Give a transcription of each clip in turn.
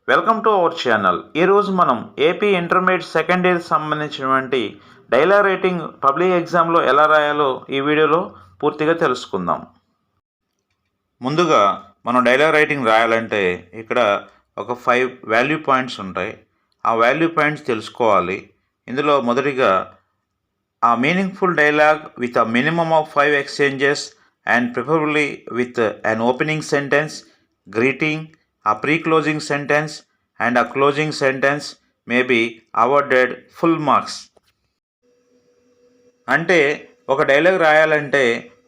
Welcome to our channel. ఈరోజు మనం AP intermediate second year సంబంధించినటువంటి డైలాగ్ రైటింగ్ పబ్లిక్ ఎగ్జామ్లో ఎలా రాయాలో ఈ వీడియోలో పూర్తిగా తెలుసుకుందాం. ముందుగా మనం డైలాగ్ రైటింగ్ రాయాలంటే ఇక్కడ ఒక 5 వాల్యూ పాయింట్స్ ఉంటాయి. ఆ వాల్యూ పాయింట్స్ తెలుసుకోవాలి. ఇందులో మొదటిగా a meaningful dialogue with a minimum of 5 exchanges and preferably with an opening sentence, greeting, a pre-closing sentence and a closing sentence may be awarded full marks. అంటే ఒక dialogue రాయాలంటే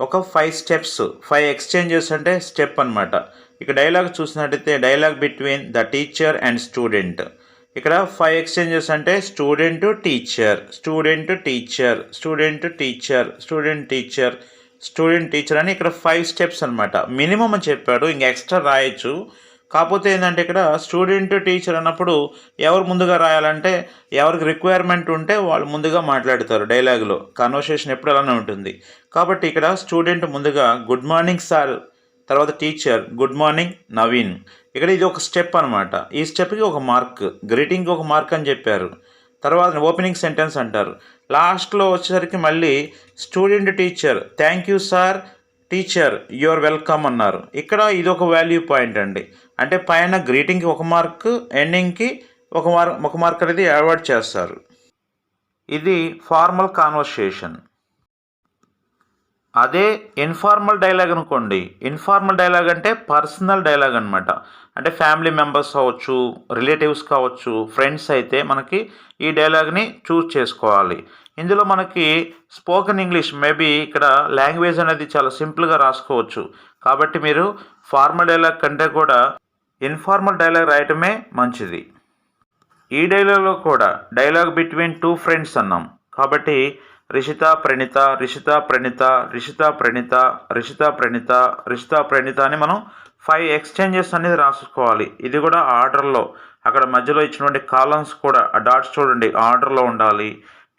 ఒక 5 steps 5 exchanges అంటే step అనమాట. ఇక dialogue చూసినట్టయితే dialogue between the teacher and student. ఇక్కడ 5 exchanges అంటే student teacher, student teacher, student teacher, student teacher, student teacher అని ఇక్కడ 5 స్టెప్స్ అనమాట. మినిమం అని చెప్పాడు, ఇంకా ఎక్స్ట్రా రాయొచ్చు. కాకపోతే ఏంటంటే ఇక్కడ స్టూడెంట్ టీచర్ అన్నప్పుడు ఎవరు ముందుగా రాయాలంటే ఎవరికి రిక్వైర్మెంట్ ఉంటే వాళ్ళు ముందుగా మాట్లాడతారు. డైలాగులో కన్వర్సేషన్ ఎప్పుడు అలానే ఉంటుంది. కాబట్టి ఇక్కడ స్టూడెంట్ ముందుగా గుడ్ మార్నింగ్ సార్, తర్వాత టీచర్ గుడ్ మార్నింగ్ నవీన్. ఇక్కడ ఇది ఒక స్టెప్ అనమాట. ఈ స్టెప్కి ఒక మార్క్, గ్రీటింగ్కి ఒక మార్క్ అని చెప్పారు. తర్వాత ఓపెనింగ్ సెంటెన్స్ అంటారు. లాస్ట్లో వచ్చేసరికి మళ్ళీ student teacher thank you sir, teacher your welcome అన్నారు. ఇక్కడ ఇది ఒక వాల్యూ పాయింట్ అండి. అంటే పైన గ్రీటింగ్కి ఒక మార్క్, ఎండింగ్కి ఒక మార్క్ అనేది అవాయిడ్ చేస్తారు. ఇది ఫార్మల్ కాన్వర్సేషన్. అదే ఇన్ఫార్మల్ డైలాగ్ అనుకోండి. ఇన్ఫార్మల్ డైలాగ్ అంటే పర్సనల్ డైలాగ్ అనమాట. అంటే ఫ్యామిలీ మెంబర్స్ కావచ్చు, రిలేటివ్స్ కావచ్చు, ఫ్రెండ్స్ అయితే మనకి ఈ డైలాగ్ని చూస్ చేసుకోవాలి. ఇందులో మనకి స్పోకెన్ ఇంగ్లీష్ మేబీ ఇక్కడ లాంగ్వేజ్ అనేది చాలా సింపుల్గా రాసుకోవచ్చు. కాబట్టి మీరు ఫార్మల్ డైలాగ్ కంటే కూడా ఇన్ఫార్మల్ డైలాగ్ రాయటమే మంచిది. ఈ డైలాగ్లో కూడా డైలాగ్ బిట్వీన్ 2 ఫ్రెండ్స్ అన్నాం. కాబట్టి రిషిత ప్రణీత, రిషిత ప్రణీత, రిషిత ప్రణీత, రిషిత ప్రణీత, రిషిత ప్రణీత అని మనం 5 ఎక్స్చేంజెస్ అనేది రాసుకోవాలి. ఇది కూడా ఆర్డర్లో, అక్కడ మధ్యలో ఇచ్చినటువంటి కాలమ్స్ కూడా ఆ డాట్స్ చూడండి ఆర్డర్లో ఉండాలి,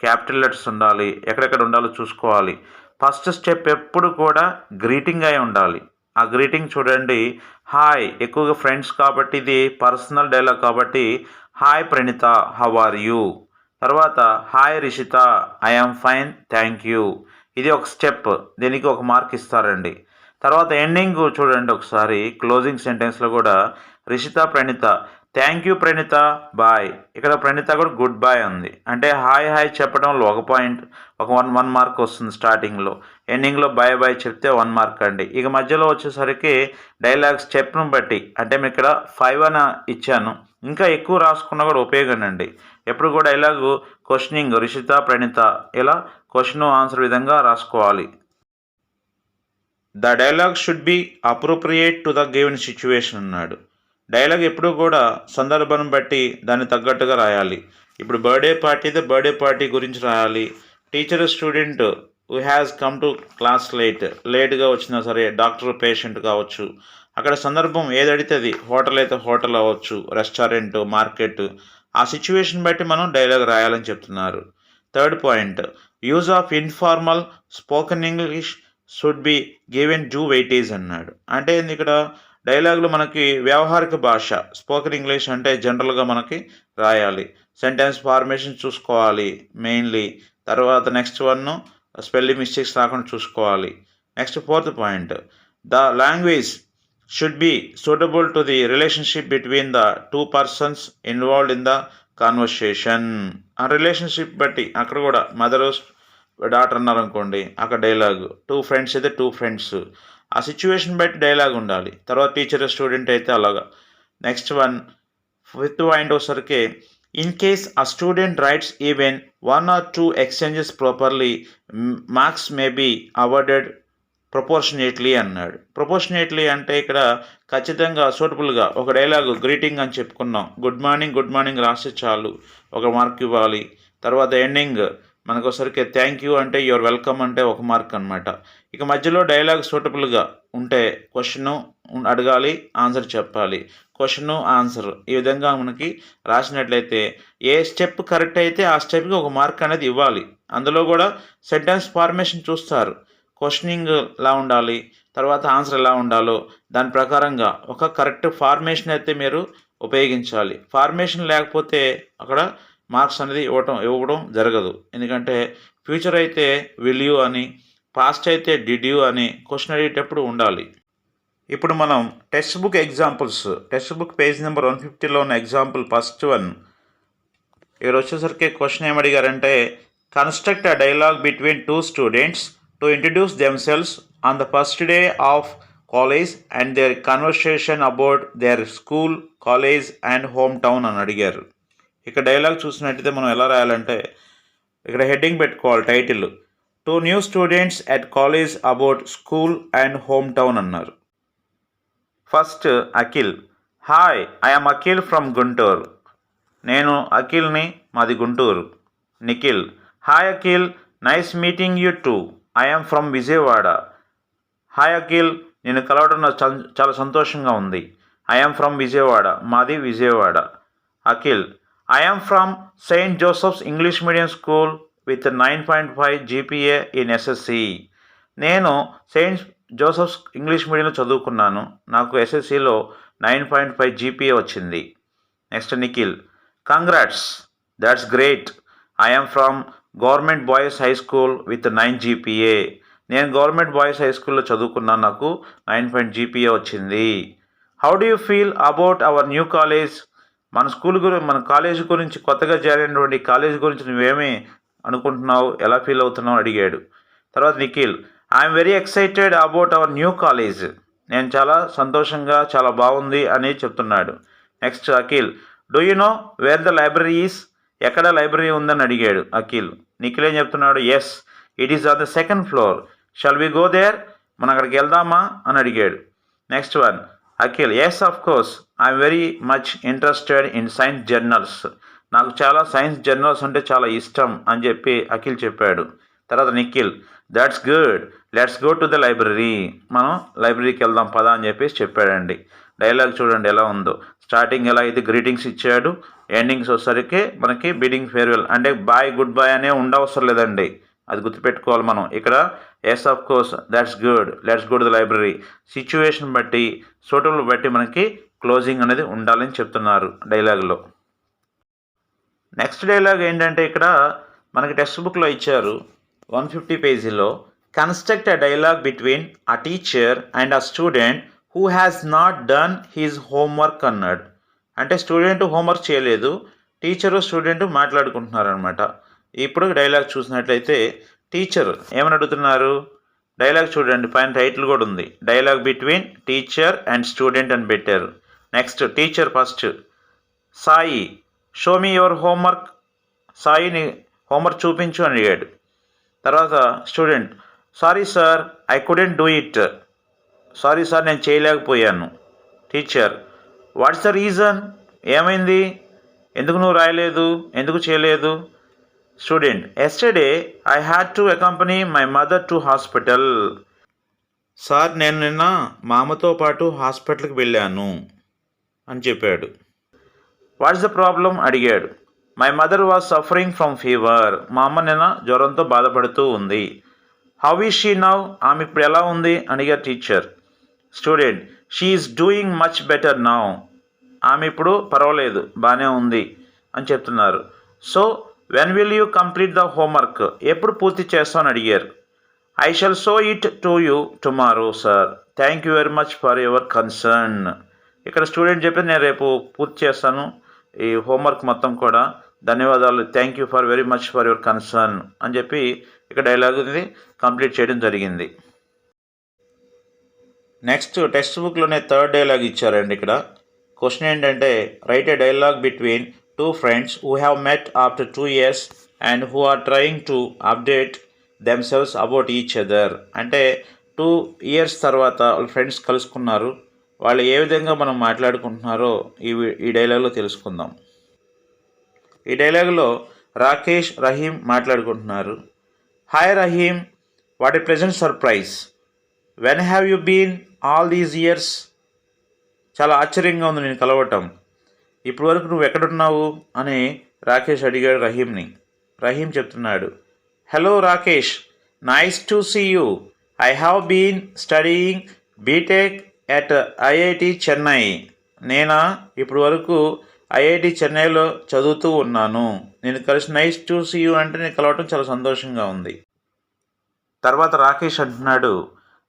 క్యాపిటల్ లెటర్స్ ఉండాలి, ఎక్కడెక్కడ ఉండాలో చూసుకోవాలి. ఫస్ట్ స్టెప్ ఎప్పుడు కూడా గ్రీటింగ్ అయి ఉండాలి. ఆ గ్రీటింగ్ చూడండి, హాయ్, ఎక్కువగా ఫ్రెండ్స్ కాబట్టి ఇది పర్సనల్ డైలాగ్ కాబట్టి hi Praneetha how are you. తర్వాత hi Rishitha I am fine thank you. ఇది ఒక స్టెప్, దీనికి ఒక మార్క్ ఇస్తారండి. తర్వాత ఎండింగ్ చూడండి ఒకసారి, క్లోజింగ్ సెంటెన్స్లో కూడా Rishitha Praneetha thank you Praneetha bye. ఇక్కడ ప్రణీత కూడా గుడ్ బాయ్ ఉంది. అంటే హాయ్ హాయ్ చెప్పడంలో ఒక పాయింట్, ఒక వన్ మార్క్ వస్తుంది స్టార్టింగ్లో. ఎండింగ్లో బాయ్ బాయ్ చెప్తే 1 మార్క్ అండి. ఇక మధ్యలో వచ్చేసరికి డైలాగ్ స్టెప్ను బట్టి, అంటే మేము ఇక్కడ 5 అని ఇచ్చాను, ఇంకా ఎక్కువ రాసుకున్నా కూడా ఉపయోగం అండి. ఎప్పుడు కూడా డైలాగు క్వశ్చనింగ్ రిషిత ప్రణీత ఇలా క్వశ్చన్ ఆన్సర్ విధంగా రాసుకోవాలి. The dialogue should be appropriate to the given situation అన్నాడు. డైలాగ్ ఎప్పుడూ కూడా సందర్భాన్ని బట్టి దాన్ని తగ్గట్టుగా రాయాలి. ఇప్పుడు బర్త్డే పార్టీ అయితే బర్త్డే పార్టీ గురించి రాయాలి. Teacher student who has come to class లేట్గా వచ్చినా సరే, డాక్టర్ పేషెంట్ కావచ్చు, అక్కడ సందర్భం ఏదడితే అది, హోటల్ అయితే హోటల్ అవ్వచ్చు, రెస్టారెంట్, మార్కెట్, ఆ సిచ్యువేషన్ బట్టి మనం డైలాగ్ రాయాలని చెప్తున్నారు. Third point, use of informal spoken English should be given due weightage అన్నాడు. అంటే ఇక్కడ డైలాగులు మనకి వ్యవహారిక భాష, స్పోకెన్ ఇంగ్లీష్ అంటే జనరల్గా మనకి రాయాలి. సెంటెన్స్ ఫార్మేషన్ చూసుకోవాలి మెయిన్లీ. తర్వాత నెక్స్ట్ వన్ స్పెల్లింగ్ మిస్టేక్స్ రాకుండా చూసుకోవాలి. Next fourth point, the language should be suitable to the relationship between the 2 persons involved in the conversation. ఆ రిలేషన్షిప్ బట్టి అక్కడ కూడా మదర్ డాటర్ అన్నారనుకోండి, అక్కడ డైలాగ్ 2 ఫ్రెండ్స్ అయితే 2 ఫ్రెండ్స్, ఆ సిచ్యువేషన్ బట్టి డైలాగ్ ఉండాలి. తర్వాత టీచర్ స్టూడెంట్ అయితే అలాగా. నెక్స్ట్ వన్ ఫిఫ్త్ పాయింట్ వచ్చేసరికి, ఇన్ కేస్ ఆ student writes even 1 or 2 exchanges properly marks may be awarded proportionately అన్నాడు. ప్రపోర్షనేట్లీ అంటే ఇక్కడ ఖచ్చితంగా సూటబుల్గా ఒక డైలాగు గ్రీటింగ్ అని చెప్పుకున్నాం, గుడ్ మార్నింగ్ రాస్తే చాలు, ఒక మార్క్ ఇవ్వాలి. తర్వాత ఎండింగ్ మనకు ఒకసారికి థ్యాంక్ యూ అంటే యువర్ వెల్కమ్ అంటే 1 మార్క్ అనమాట. ఇక మధ్యలో డైలాగ్ సూటబుల్గా ఉంటే క్వశ్చను అడగాలి, ఆన్సర్ చెప్పాలి, క్వశ్చను ఆన్సర్ ఈ విధంగా మనకి రాసినట్లయితే ఏ స్టెప్ కరెక్ట్ అయితే ఆ స్టెప్కి 1 మార్క్ అనేది ఇవ్వాలి. అందులో కూడా సెంటెన్స్ ఫార్మేషన్ చూస్తారు, క్వశ్చనింగ్ ఎలా ఉండాలి, తర్వాత ఆన్సర్ ఎలా ఉండాలో దాని ప్రకారంగా ఒక కరెక్ట్ ఫార్మేషన్ అయితే మీరు ఉపయోగించాలి. ఫార్మేషన్ లేకపోతే అక్కడ మార్క్స్ అనేది ఇవ్వడం జరగదు. ఎందుకంటే ఫ్యూచర్ అయితే విల్ యూ అని, పాస్ట్ అయితే డిడ్ యూ అని క్వశ్చన్ అడిగేటప్పుడు ఉండాలి. ఇప్పుడు మనం text book examples, text book page number 150లో ఉన్న ఎగ్జాంపుల్ ఫస్ట్ వన్. ఇక్కడ వచ్చేసరికి క్వశ్చన్ ఏమడిగారంటే, construct a dialogue between two students to introduce themselves on the first day of college and their conversation about their school, college and home town అని అడిగారు. ఇక్కడ dialogue చూసినట్టయితే మనం ఎలా రాయాలంటే, ఇక్కడ హెడ్డింగ్ పెట్టుకోవాలి, title two new students at college about school and home town అన్నారు. First Akhil, hi I'm Akhil from Guntur. నేను అఖిల్ని, మాది Guntur. Nikhil, hi Akhil, nice meeting you too, I'm from Vijayawada. Hi Akhil, నేను కలవడం నాకు చాలా సంతోషంగా ఉంది. ఐఎమ్ ఫ్రమ్ విజయవాడ, మాది Vijayawada. Akhil, I'm from Saint Joseph's English medium school with 9.5 GPA in SSC. నేను సెయింట్ జోసెఫ్స్ ఇంగ్లీష్ మీడియంలో చదువుకున్నాను, నాకు SSCలో 9.5 GPA వచ్చింది. Next Nikhil, congrats, that's great, I'm from government boys high school with 9 GPA. నేను గవర్నమెంట్ బాయ్స్ హై స్కూల్లో చదువుకున్నాను, నాకు 9 GPA వచ్చింది. How do you feel about our new college? మన కాలేజ్ గురించి, కొత్తగా చేరినటువంటి కాలేజ్ గురించి నువ్వేమీ అనుకుంటున్నావు, ఎలా ఫీల్ అవుతున్నావు అడిగాడు. తర్వాత Nikhil, I'm very excited about our new college. నేను చాలా సంతోషంగా, చాలా బాగుంది అని చెప్తున్నాడు. Next Akhil, do you know where the library is? ఎక్కడ లైబ్రరీ ఉందని అడిగాడు అఖిల్. నిఖిల్ ఏం చెప్తున్నాడు, yes it is on the second floor, shall we go there? మనం అక్కడికి వెళ్దామా అని అడిగాడు. Next one Akhil, yes of course, I'm very much interested in science journals. నాకు చాలా సైన్స్ జర్నల్స్ అంటే చాలా ఇష్టం అని చెప్పి అఖిల్ చెప్పాడు. తర్వాత Nikhil, that's good, let's go to the library, మనం లైబ్రరీకి వెళ్దాం పదా అని చెప్పేసి చెప్పాడండి. డైలాగ్ చూడండి ఎలా ఉందో. స్టార్టింగ్ ఎలా అయితే గ్రీటింగ్స్ ఇచ్చాడు, ఎండింగ్స్ వచ్చేసరికి మనకి బిడ్డింగ్ ఫేర్వెల్, అంటే బాయ్ గుడ్ బాయ్ అనే ఉండవసరం లేదండి, అది గుర్తుపెట్టుకోవాలి మనం. ఇక్కడ yes of course, that's good, let's go to the library, situation బట్టి, సూటబుల్ బట్టి మనకి క్లోజింగ్ అనేది ఉండాలని చెప్తున్నారు డైలాగ్లో. నెక్స్ట్ డైలాగ్ ఏంటంటే, ఇక్కడ మనకి టెక్స్ట్ బుక్లో ఇచ్చారు 150 పేజీలో, construct a dialogue between a teacher and a student who has not done his homework అన్నాడు. అంటే స్టూడెంట్ హోంవర్క్ చేయలేదు, టీచరు స్టూడెంట్ మాట్లాడుకుంటున్నారనమాట. ఇప్పుడు డైలాగ్ చూసినట్లయితే టీచర్ ఏమని అడుగుతున్నారు, డైలాగ్ చూడండి, పైన టైటిల్ కూడా ఉంది, dialogue between teacher and student అని పెట్టారు. Next teacher first, Sai show me your homework, Saini homework చూపించు అని అడిగాడు. తర్వాత student, sorry sir I couldn't do it, sorry sir నేను చేయలేకపోయాను. టీచర్, వాట్స్ ద రీజన్, ఏమైంది, ఎందుకు నువ్వు రాయలేదు, ఎందుకు చేయలేదు? Student, yesterday I had to accompany my mother to hospital. Sir నేను నిన్న మా అమ్మతో పాటు హాస్పిటల్కి వెళ్ళాను అని చెప్పాడు. వాట్స్ ద ప్రాబ్లం అడిగాడు. My mother was suffering from fever, మా అమ్మ నిన్న జ్వరంతో బాధపడుతూ ఉంది. హౌ ఈజ్ షీ నౌ, ఆమె ఇప్పుడు ఎలా ఉంది అడిగారు teacher. Student, she is doing much better now, ఆమె ఇప్పుడు పర్వాలేదు, బాగానే ఉంది అని చెప్తున్నారు. So when will you complete the homework, ఎప్పుడు పూర్తి చేస్తామని అడిగారు. I shall show it to you tomorrow sir, thank you very much for your concern. ఇక్కడ స్టూడెంట్ చెప్పి నేను రేపు పూర్తి చేస్తాను ఈ హోంవర్క్ మొత్తం కూడా, ధన్యవాదాలు, thank you for very much for your concern అని చెప్పి ఇక్కడ డైలాగ్ ఇది కంప్లీట్ చేయడం జరిగింది. నెక్స్ట్ టెక్స్ట్ బుక్లోనే థర్డ్ డైలాగ్ ఇచ్చారండి. ఇక్కడ క్వశ్చన్ ఏంటంటే, write a dialogue between two friends who have met after 2 years and who are trying to update themselves about each other. అంటే 2 years తర్వాత వాళ్ళ ఫ్రెండ్స్ కలుసుకున్నారు, వాళ్ళు ఏ విధంగా మనం మాట్లాడుకుంటున్నారో ఈ డైలాగ్లో తెలుసుకుందాం. ఈ డైలాగ్లో రాకేష్, రహీం మాట్లాడుకుంటున్నారు. Hi Rahim, what a pleasant surprise, when have you been all these years? చాలా ఆశ్చర్యంగా ఉంది నేను కలవటం, ఇప్పటి వరకు నువ్వు ఎక్కడున్నావు అని రాకేష్ అడిగాడు రహీంని. రహీం చెప్తున్నాడు, hello Rakesh, nice to see you, I have been studying BTech at IIT Chennai. నేనా ఇప్పుడు వరకు ఐఐటి చెన్నైలో చదువుతూ ఉన్నాను. నేను కలిసి నైస్ టు సీ యూ అంటే నేను కలవటం చాలా సంతోషంగా ఉంది. తర్వాత రాకేష్ అంటున్నాడు,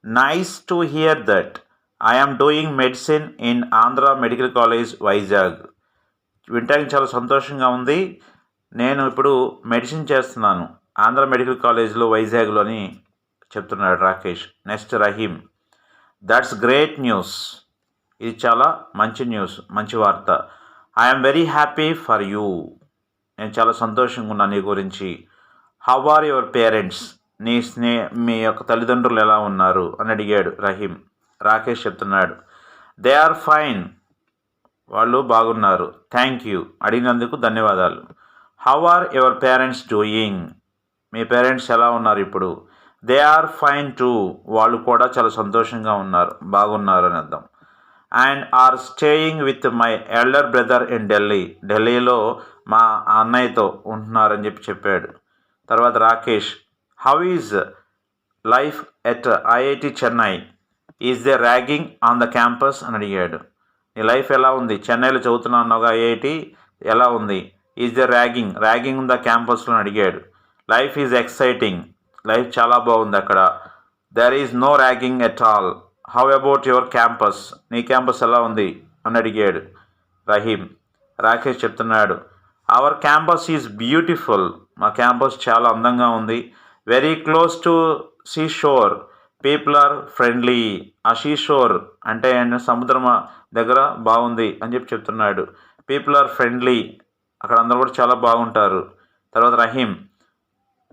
nice to hear that I am doing medicine in Andhra medical college Vizag. వినటానికి చాలా సంతోషంగా ఉంది. నేను ఇప్పుడు మెడిసిన్ చేస్తున్నాను ఆంధ్ర మెడికల్ కాలేజ్లో వైజాగ్లో అని చెప్తున్నాడు Rakesh. Next Rahim, that's great news. ఇది చాలా మంచి న్యూస్, మంచి వార్త. I'm very happy for you. నేను చాలా సంతోషంగా ఉన్నాను నీ గురించి. How are your parents? మీ యొక్క తల్లిదండ్రులు ఎలా ఉన్నారు అని అడిగాడు రహీం. రాకేష్ చెప్తున్నాడు, దే ఆర్ ఫైన్. వాళ్ళు బాగున్నారు. థ్యాంక్ యూ, అడిగినందుకు ధన్యవాదాలు. How are your parents doing? మీ పేరెంట్స్ ఎలా ఉన్నారు ఇప్పుడు? They are fine too. వాళ్ళు కూడా చాలా సంతోషంగా ఉన్నారు, బాగున్నారు అని అర్థం. And are staying with my elder brother in Delhi. ఢిల్లీలో మా అన్నయ్యతో ఉంటున్నారని చెప్పాడు. తర్వాత Rakesh, how is life at IIT Chennai? Is there ragging on the campus అని అడిగాడు. నీ లైఫ్ ఎలా ఉంది? చెన్నైలో చదువుతున్నావుగా, ఐఐటి ఎలా ఉంది? ఈజ్ దే ర్యాగింగ్ ద క్యాంపస్లో అడిగాడు. Life is exciting. లైఫ్ చాలా బాగుంది అక్కడ. There is no ragging at all. How about your campus? నీ క్యాంపస్ ఎలా ఉంది అని అడిగాడు రహీం. రాకేష్ చెప్తున్నాడు, అవర్ క్యాంపస్ ఈజ్ బ్యూటిఫుల్. మా క్యాంపస్ చాలా అందంగా ఉంది. Very close to seashore. People are friendly. ఆ సీ షోర్ అంటే సముద్రం దగ్గర బాగుంది అని చెప్తున్నాడు. People are friendly. అక్కడ అందరూ కూడా చాలా బాగుంటారు. తర్వాత Rahim,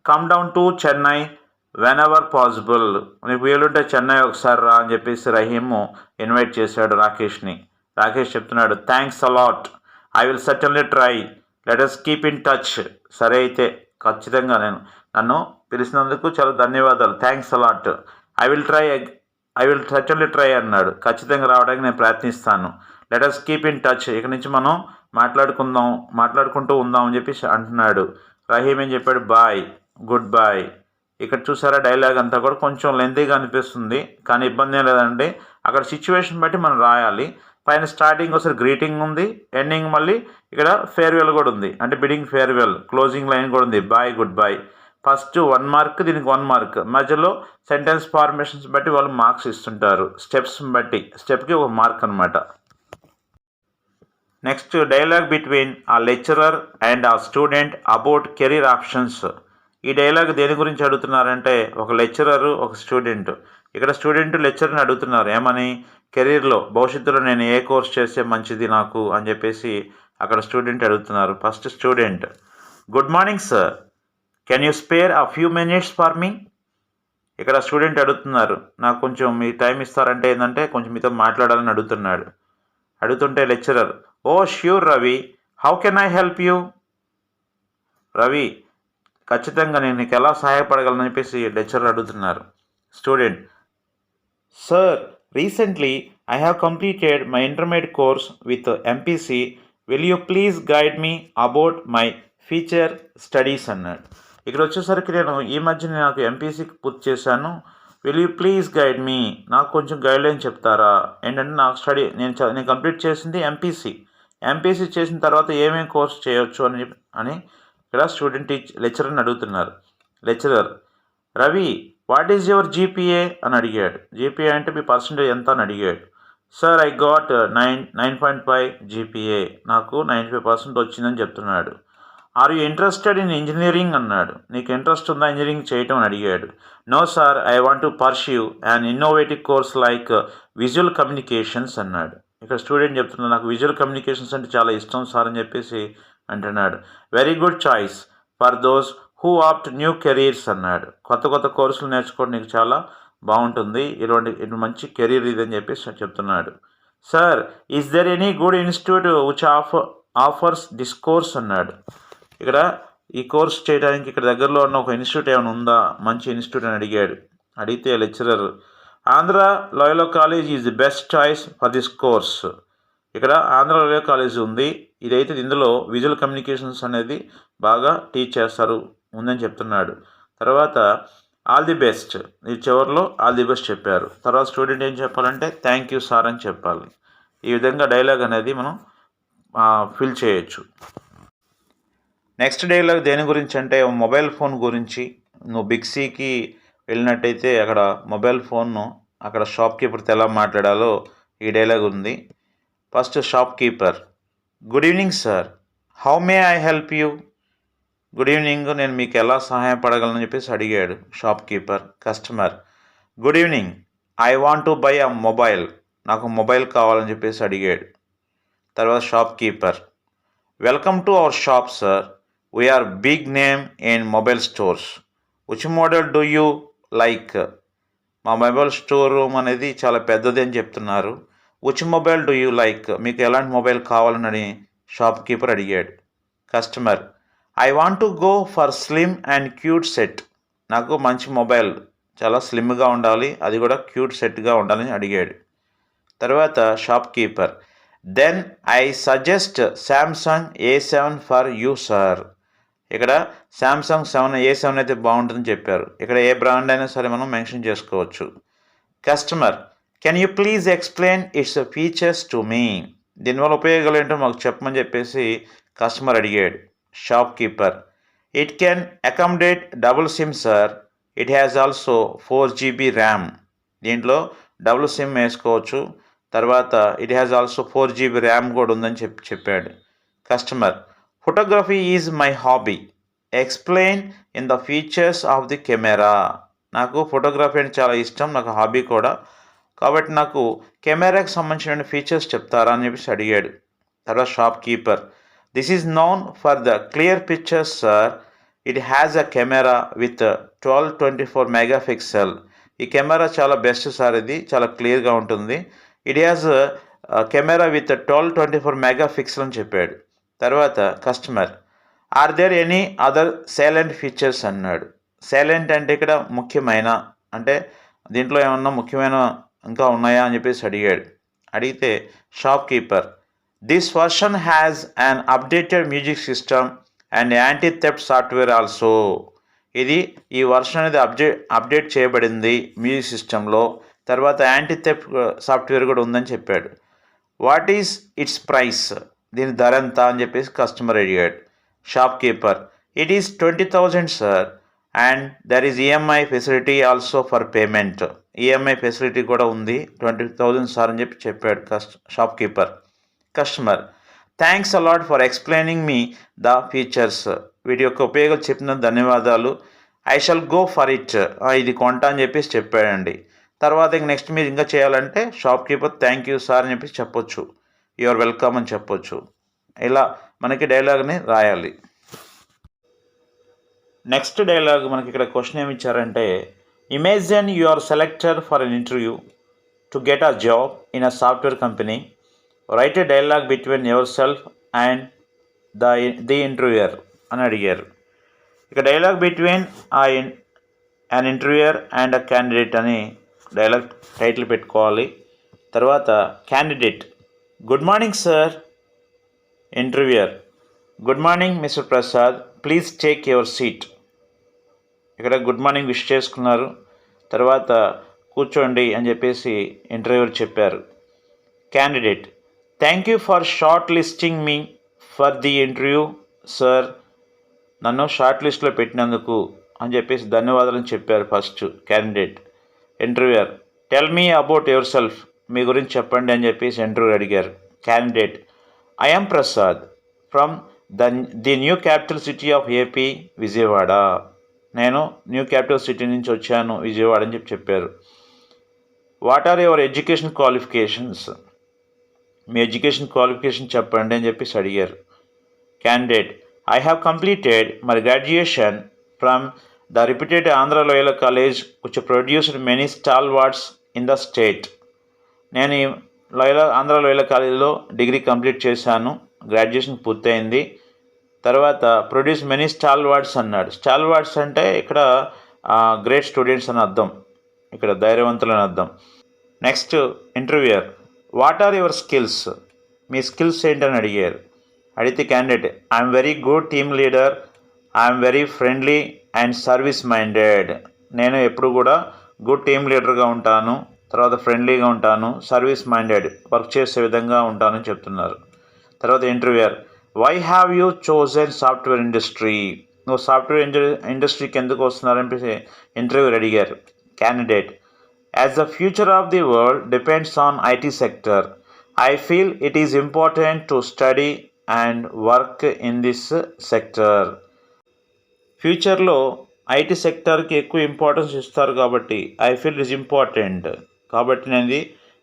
come down to Chennai whenever possible. నీకు వీలుంటే చెన్నై ఒకసారి రా అని చెప్పేసి రహీము ఇన్వైట్ చేశాడు రాకేష్ని. రాకేష్ చెప్తున్నాడు, thanks a lot. I will certainly try. Let us keep in touch. సరే అయితే ఖచ్చితంగా నన్ను పిలిచినందుకు చాలా ధన్యవాదాలు. Thanks a lot. I will certainly try అన్నాడు. ఖచ్చితంగా రావడానికి నేను ప్రయత్నిస్తాను. Let us keep in touch. ఇక నుంచి మనం మాట్లాడుకుంటూ ఉందాం అని చెప్పి అంటున్నాడు. రహీం ఏం చెప్పాడు, బాయ్, గుడ్ బాయ్. ఇక్కడ చూసారా డైలాగ్ అంతా కూడా కొంచెం లెంతీగా అనిపిస్తుంది, కానీ ఇబ్బంది ఏం లేదండి. అక్కడ సిచ్యువేషన్ బట్టి మనం రాయాలి. పైన స్టార్టింగ్ ఒకసారి గ్రీటింగ్ ఉంది, ఎండింగ్ మళ్ళీ ఇక్కడ ఫేర్వెల్ కూడా ఉంది, అంటే బిడింగ్ ఫేర్వెల్, క్లోజింగ్ లైన్ కూడా ఉంది, bye, good bye. First 1 mark, దీనికి 1 మార్క్. మధ్యలో సెంటెన్స్ ఫార్మేషన్స్ బట్టి వాళ్ళు మార్క్స్ ఇస్తుంటారు, స్టెప్స్ బట్టి. స్టెప్కి 1 మార్క్ అనమాట. నెక్స్ట్ డైలాగ్ బిట్వీన్ ఆ లెక్చరర్ అండ్ ఆ స్టూడెంట్ అబౌట్ కెరీర్ ఆప్షన్స్. ఈ డైలాగ్ దేని గురించి అడుగుతున్నారంటే, ఒక లెక్చరరు ఒక స్టూడెంట్. ఇక్కడ స్టూడెంట్ లెక్చర్ని అడుగుతున్నారు ఏమని, కెరీర్లో భవిష్యత్తులో నేను ఏ కోర్స్ చేస్తే మంచిది నాకు అని చెప్పేసి అక్కడ స్టూడెంట్ అడుగుతున్నారు. First student, good morning sir, can you spare a few minutes for me? ఇక్కడ స్టూడెంట్ అడుగుతున్నారు, నాకు కొంచెం మీ టైం ఇస్తారంటే ఏంటంటే కొంచెం మీతో మాట్లాడాలని అడుగుతున్నాడు. అడుగుతుంటే lecturer, oh sure Ravi, how can I help you? Ravi, ఖచ్చితంగా నేను నీకు ఎలా సహాయపడగలను చెప్పేసి లెక్చరర్ అడుగుతున్నారు. Student, sir, recently I have completed my intermediate course with MPC. Will you please guide me about my future studies అన్నాడు. ఇక్కడ వచ్చేసరికి ఈ మధ్యనే నాకు ఎంపీసీకి పూర్తి చేశాను. Will you please guide me, నాకు కొంచెం గైడ్లైన్ చెప్తారా? ఏంటంటే నాకు నేను కంప్లీట్ చేసింది ఎంపీసీ చేసిన తర్వాత ఏమేమి కోర్స్ చేయొచ్చు అని ఇక్కడ స్టూడెంట్ లెక్చరర్ని అడుగుతున్నారు. Lecturer, Ravi, what is your GPA అని అడిగాడు. జీపీఏ అంటే మీ పర్సంటేజ్ ఎంత అని అడిగాడు. సార్, ఐ గాట్ 9.5 జీపీఏ, నాకు 95% వచ్చిందని చెప్తున్నాడు. Are you interested in engineering అన్నాడు. నీకు ఇంట్రెస్ట్ ఉందా ఇంజనీరింగ్ చేయటం అని అడిగాడు. No sir, I want to pursue an innovative course like visual communications అన్నాడు. ఇక్కడ స్టూడెంట్ చెప్తున్నాడు, నాకు విజువల్ కమ్యూనికేషన్స్ అంటే చాలా ఇష్టం సార్ అని చెప్పేసి అంటున్నాడు. Very good choice for those who opt new careers అన్నాడు. కొత్త కోర్సులు నేర్చుకోవడం నీకు చాలా బాగుంటుంది, ఇటు మంచి కెరీర్ ఇది అని చెప్పేసి చెప్తున్నాడు. Sir, is there any good institute which offers this course అన్నాడు. ఇక్కడ ఈ కోర్స్ చేయడానికి ఇక్కడ దగ్గరలో ఉన్న ఒక ఇన్స్టిట్యూట్ ఏమైనా ఉందా, మంచి ఇన్స్టిట్యూట్ అని అడిగాడు. అడిగితే లెక్చరర్, ఆంధ్ర లోయలో college is the best choice for this course. ఇక్కడ ఆంధ్ర లోయలో కాలేజ్ ఉంది, ఇదైతే ఇందులో విజువల్ కమ్యూనికేషన్స్ అనేది బాగా టీచ్ చేస్తారు ఉందని చెప్తున్నాడు. తర్వాత ఆల్ ది బెస్ట్, ఈ చివరిలో ఆల్ ది బెస్ట్ చెప్పారు. తర్వాత స్టూడెంట్ ఏం చెప్పాలంటే థ్యాంక్ యూ సార్ అని చెప్పాలి. ఈ విధంగా డైలాగ్ అనేది మనం ఫిల్ చేయొచ్చు. నెక్స్ట్ డైలాగ్ దేని గురించి అంటే మొబైల్ ఫోన్ గురించి. నువ్వు బిగ్ సీకి వెళ్ళినట్టయితే అక్కడ మొబైల్ ఫోన్ను అక్కడ షాప్ కీపర్తో ఎలా మాట్లాడాలో ఈ డైలాగ్ ఉంది. First shopkeeper, good evening sir, how may I help you? Good evening, నేను మీకు ఎలా సహాయపడగలను చెప్పేసి అడిగాడు shopkeeper. Customer, good evening, I want to buy a mobile, నాకు మొబైల్ కావాలని చెప్పేసి అడిగాడు. తర్వాత shopkeeper, welcome to our shop sir, we are big name in mobile stores, which model do you like? మా మొబైల్ స్టోర్ రూమ్ అనేది చాలా పెద్దది అని చెప్తున్నారు. Which mobile do you like, మీకు ఎలాంటి మొబైల్ కావాలని షాప్ కీపర్ అడిగాడు. Customer, I want to go for slim and cute set, నాకు మంచి మొబైల్ చాలా స్లిమ్గా ఉండాలి, అది కూడా క్యూట్ సెట్గా ఉండాలని అడిగాడు. తర్వాత shopkeeper, then I suggest Samsung A7 for you sir, ఇక్కడ శాంసంగ్ A7 అయితే బాగుంటుందని చెప్పారు. ఇక్కడ ఏ బ్రాండ్ అయినా సరే మనం మెన్షన్ చేసుకోవచ్చు. Customer, can you please explain its features to me, దీనివల్ల ఉపయోగాలు ఏంటో మాకు చెప్పమని చెప్పేసి కస్టమర్ అడిగాడు. Shopkeeper, it can accommodate double SIM sir, it has also 4GB RAM, దీంట్లో డబుల్ సిమ్ వేసుకోవచ్చు, తర్వాత it has also 4GB RAM కూడా ఉందని చెప్పాడు. Customer, photography is my hobby, explain in the features of the camera, నాకు photography అంటే చాలా ఇష్టం, నాకు హాబీ కూడా, కాబట్టి నాకు కెమెరాకి సంబంధించిన ఫీచర్స్ చెప్తారా అని చెప్పేసి అడిగాడు. తర్వాత shopkeeper, this is known for the clear pictures sir, it has a camera with 1224 megapixel, ఈ కెమెరా చాలా బెస్ట్ సార్, ఇది చాలా క్లియర్గా ఉంటుంది, it has camera with 1224 megapixel అని చెప్పాడు. తర్వాత customer, are there any other silent features అన్నాడు. సైలెంట్ అంటే ఇక్కడ ముఖ్యమైన, అంటే దీంట్లో ఏమన్నా ముఖ్యమైన ఇంకా ఉన్నాయా అని చెప్పేసి అడిగాడు. అడిగితే shop keeper, this version has an updated music system and anti theft software also, ఇది ఈ వర్షన్ అనేది అప్డేట్ చేయబడింది మ్యూజిక్ సిస్టంలో, తర్వాత యాంటీ థెఫ్ట్ సాఫ్ట్వేర్ కూడా ఉందని చెప్పాడు. వాట్ ఈజ్ ఇట్స్ ప్రైస్, దీని ధర ఎంత అని చెప్పేసి కస్టమర్ అడిగాడు. Shopkeeper, it is 20,000 sir and there is EMI facility also for payment, EMI facility కూడా ఉంది, 20,000 సార్ అని చెప్పాడు shopkeeper. Customer, thanks a lot for explaining me the features, వీటి యొక్క ఉపయోగాలు చెప్పిన ధన్యవాదాలు, I shall go for it, ఇది కొంటా అని చెప్పేసి చెప్పాడండి. తర్వాత నెక్స్ట్ మీరు ఇంకా చేయాలంటే shop keeper thank you sir అని చెప్పేసి చెప్పొచ్చు, యువర్ వెల్కమ్ అని చెప్పొచ్చు. ఇలా మనకి డైలాగ్ని రాయాలి. నెక్స్ట్ డైలాగ్ మనకి ఇక్కడ క్వశ్చన్ ఏమి ఇచ్చారంటే, imagine you are selected for an interview to get a job in a software company, write a dialogue between yourself and the interviewer అని అడిగారు. ఇక dialogue between an interviewer and a candidate అని dialogue title పెట్టుకోవాలి. తర్వాత candidate, good morning sir. Interviewer, good morning mister Prasad, please take your seat. ఇక్కడ good morning wish చేసుకున్నారు, తర్వాత కూర్చోండి అని చెప్పేసి ఇంటర్వ్యూయర్ చెప్పారు. Candidate, thank you for shortlisting me for the interview sir, నన్ను షార్ట్ లిస్ట్లో పెట్టినందుకు అని చెప్పేసి ధన్యవాదాలు చెప్పారు first candidate. Interviewer, tell me about yourself, మీ గురించి చెప్పండి అని చెప్పేసి ఇంటర్వ్యూ అడిగారు. Candidate, I am Prasad from the new capital city of AP Vijayawada, నేను న్యూ క్యాపిటల్ సిటీ నుంచి వచ్చాను విజయవాడ అని చెప్పారు. What are your education qualifications, మీ ఎడ్యుకేషన్ క్వాలిఫికేషన్ చెప్పండి అని చెప్పేసి అడిగారు. Candidate, I have completed my graduation from the reputed Andhra Loyola college which produced many stalwarts in the state, నేను ఆంధ్ర లోయల కాలేజీలో డిగ్రీ కంప్లీట్ చేశాను, గ్రాడ్యుయేషన్ పూర్తయింది. తర్వాత ప్రొడ్యూస్ మెనీ స్టాల్వార్డ్స్ అన్నాడు. స్టాల్వార్డ్స్ అంటే ఇక్కడ గ్రేట్ స్టూడెంట్స్ అని అర్థం, ఇక్కడ ధైర్యవంతులు అని అర్థం. Next interviewer, what are your skills, మీ స్కిల్స్ ఏంటని అడిగారు. అడిగితే candidate, I'm very good team leader, I'm very friendly and service minded, నేను ఎప్పుడు కూడా గుడ్ టీమ్ లీడర్గా ఉంటాను, తర్వాత ఫ్రెండ్లీగా ఉంటాను, సర్వీస్ మైండెడ్, వర్క్ చేసే విధంగా ఉంటానని చెప్తున్నారు. తర్వాత interviewer, why have you chosen software industry? నువ్వు సాఫ్ట్వేర్ ఇండస్ట్రీకి ఎందుకు వస్తున్నారని చెప్పేసి ఇంటర్వ్యూర్ అడిగారు. Candidate, as the future of the world depends on IT sector, I feel it is important to study and work in this sector. ఫ్యూచర్లో IT సెక్టర్కి ఎక్కువ importance ఇస్తారు కాబట్టి I feel it is important, కాబట్టి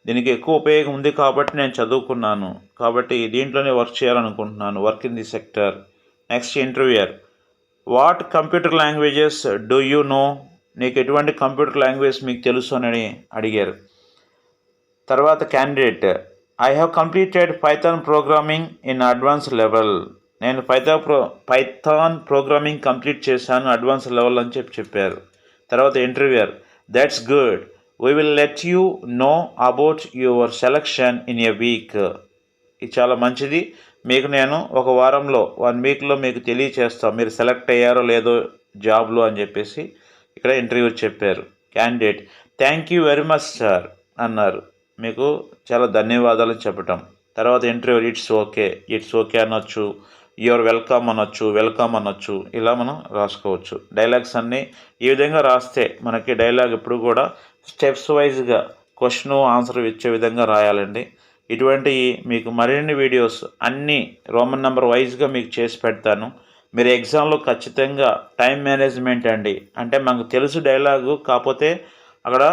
దీనికి ఎక్కువ ఉపయోగం ఉంది కాబట్టి నేను చదువుకున్నాను, కాబట్టి దీంట్లోనే వర్క్ చేయాలనుకుంటున్నాను, work in the sector. Next interviewer, what computer languages do you no? నీకు ఎటువంటి కంప్యూటర్ లాంగ్వేజ్ మీకు తెలుసు అని అడిగారు. తర్వాత candidate, I have completed Python programming in advance level. నేను పైథాన్ ప్రోగ్రామింగ్ కంప్లీట్ చేశాను అడ్వాన్స్ లెవెల్ అని చెప్పారు. తర్వాత interviewer, that's good, we will let you know about your selection in a week. ఇది చాలా మంచిది, మీకు నేను ఒక వారంలో 1 వీక్లో మీకు తెలియచేస్తాం మీరు సెలెక్ట్ అయ్యారో లేదో జాబ్లో అని చెప్పేసి ఇక్కడ ఇంటర్వ్యూ చెప్పారు. Candidate, thank you very much sir అన్నారు, మీకు చాలా ధన్యవాదాలు చెప్పటం. తర్వాత ఇంటర్వ్యూ, ఇట్స్ ఓకే అనొచ్చు, యువర్ వెల్కమ్ అనొచ్చు, ఇలా మనం రాసుకోవచ్చు. డైలాగ్స్ అన్నీ ఈ విధంగా రాస్తే మనకి డైలాగ్ ఎప్పుడు కూడా స్టెప్స్ వైజ్గా క్వశ్చన్ ఆన్సర్ ఇచ్చే విధంగా రాయాలండి. ఇటువంటి మీకు మరిన్ని వీడియోస్ అన్నీ రోమన్ నెంబర్ వైజ్గా మీకు చేసి పెడతాను. మీరు ఎగ్జామ్లో ఖచ్చితంగా టైం మేనేజ్మెంట్ అండి, అంటే మనకు తెలుసు డైలాగు, కాకపోతే అక్కడ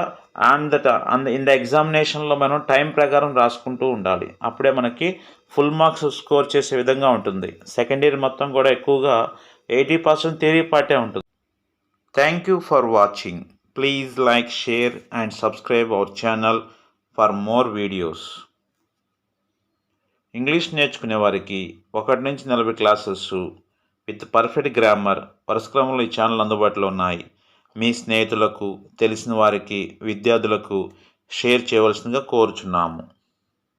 ఇన్ ద ఎగ్జామినేషన్లో మనం టైం ప్రకారం రాసుకుంటూ ఉండాలి, అప్పుడే మనకి ఫుల్ మార్క్స్ స్కోర్ చేసే విధంగా ఉంటుంది. సెకండ్ ఇయర్ మొత్తం కూడా ఎక్కువగా 80% థియరీ పార్టే ఉంటుంది. Thank you for watching. Please like, share and subscribe our channel for more videos. English నేర్చుకునే వారికి 1 నుంచి 40 క్లాసెస్ విత్ పర్ఫెక్ట్ గ్రామర్ వరుస క్రమంలో ఈ ఛానల్ అందుబాటులో ఉన్నాయి. మీ స్నేహితులకు, తెలిసిన వారికి, విద్యార్థులకు షేర్ చేయవలసిందిగా కోరుచున్నాము.